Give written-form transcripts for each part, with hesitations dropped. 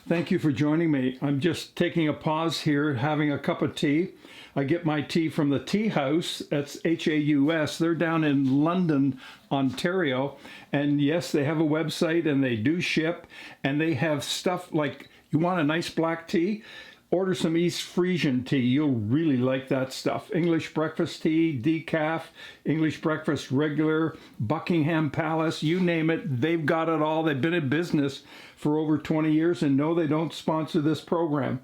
Thank you for joining me. I'm just taking a pause here, having a cup of tea. I get my tea from the Tea House. That's H-A-U-S. They're down in London, Ontario. And yes, they have a website and they do ship. And they have stuff like, you want a nice black tea? Order some East Frisian tea. You'll really like that stuff. English breakfast tea, decaf, English breakfast regular, Buckingham Palace, you name it. They've got it all. They've been in business for over 20 years, and no, they don't sponsor this program.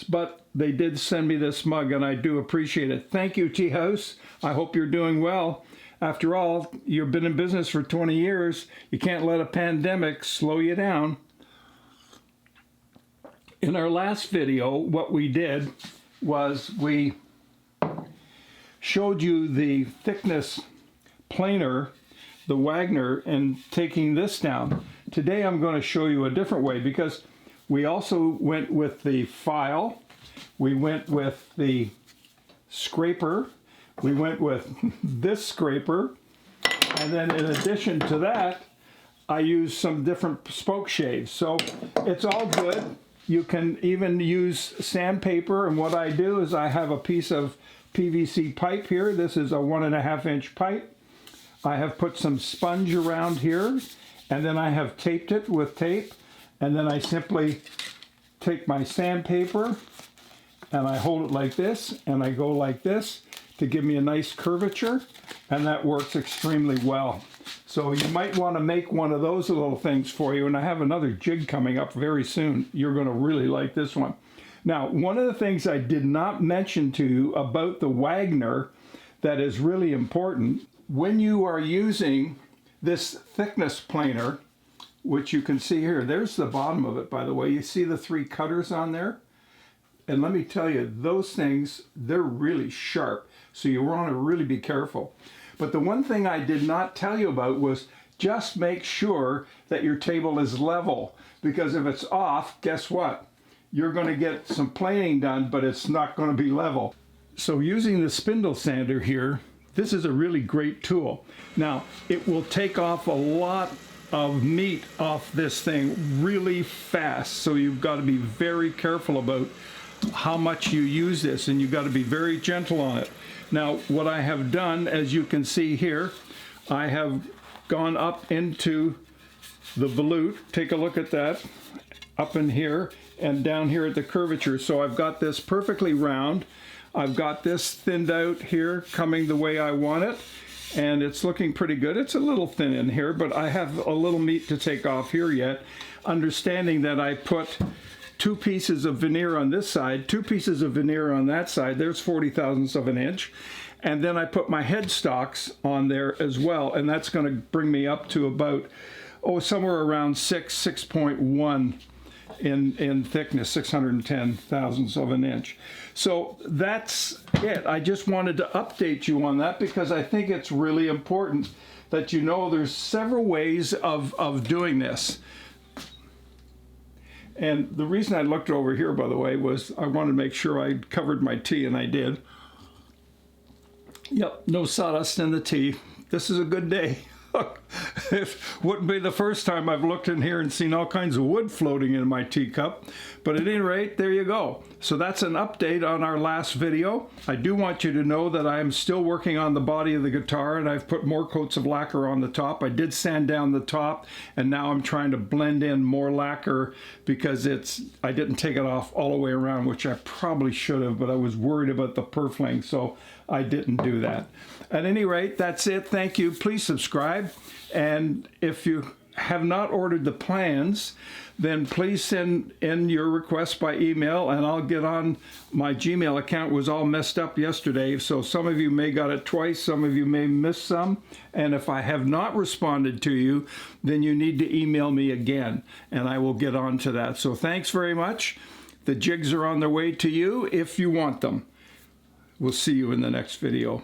But they did send me this mug, and I do appreciate it. Thank you, Tea House. I hope you're doing well. After all, you've been in business for 20 years. You can't let a pandemic slow you down. In our last video, what we did was we showed you the thickness planer, the Wagner, and taking this down. Today I'm going to show you a different way, because we also went with the file, we went with the scraper, we went with this scraper, and then in addition to that, I used some different spoke shaves. So it's all good. You can even use sandpaper, and what I do is I have a piece of PVC pipe here. This is a 1.5 inch pipe. I have put some sponge around here, and then I have taped it with tape, and then I simply take my sandpaper and I hold it like this, and I go like this to give me a nice curvature, and that works extremely well. So you might want to make one of those little things for you, and I have another jig coming up very soon. You're going to really like this one. Now, one of the things I did not mention to you about the Wagner that is really important, when you are using this thickness planer, which you can see here, there's the bottom of it, by the way. You see the 3 cutters on there? And let me tell you, those things, they're really sharp, so you want to really be careful. But the one thing I did not tell you about was just make sure that your table is level, because if it's off, guess what? You're going to get some planing done, but it's not going to be level. So using the spindle sander here, this is a really great tool. Now, it will take off a lot of meat off this thing really fast, so you've got to be very careful about how much you use this, and you've got to be very gentle on it. Now, what I have done, as you can see here, I have gone up into the volute. Take a look at that, up in here and down here at the curvature. So I've got this perfectly round. I've got this thinned out here, coming the way I want it, and it's looking pretty good. It's a little thin in here, but I have a little meat to take off here yet, understanding that I put 2 pieces of veneer on this side, 2 pieces of veneer on that side. There's 40 thousandths of an inch. And then I put my headstocks on there as well, and that's going to bring me up to about, somewhere around 6.1 in thickness, 610 thousandths of an inch. So that's it. I just wanted to update you on that, because I think it's really important that you know there's several ways of doing this. And the reason I looked over here, by the way, was I wanted to make sure I covered my tea, and I did. Yep, no sawdust in the tea. This is a good day. It wouldn't be the first time I've looked in here and seen all kinds of wood floating in my teacup. But at any rate, there you go. So that's an update on our last video. I do want you to know that I am still working on the body of the guitar, and I've put more coats of lacquer on the top. I did sand down the top, and now I'm trying to blend in more lacquer, because I didn't take it off all the way around, which I probably should have, but I was worried about the purfling, so I didn't do that. At any rate, that's it. Thank you. Please subscribe. And if you have not ordered the plans, then please send in your request by email, and I'll get on. My Gmail account was all messed up yesterday, so some of you may got it twice, some of you may miss some. And if I have not responded to you, then you need to email me again, and I will get on to that. So thanks very much. The jigs are on their way to you if you want them. We'll see you in the next video.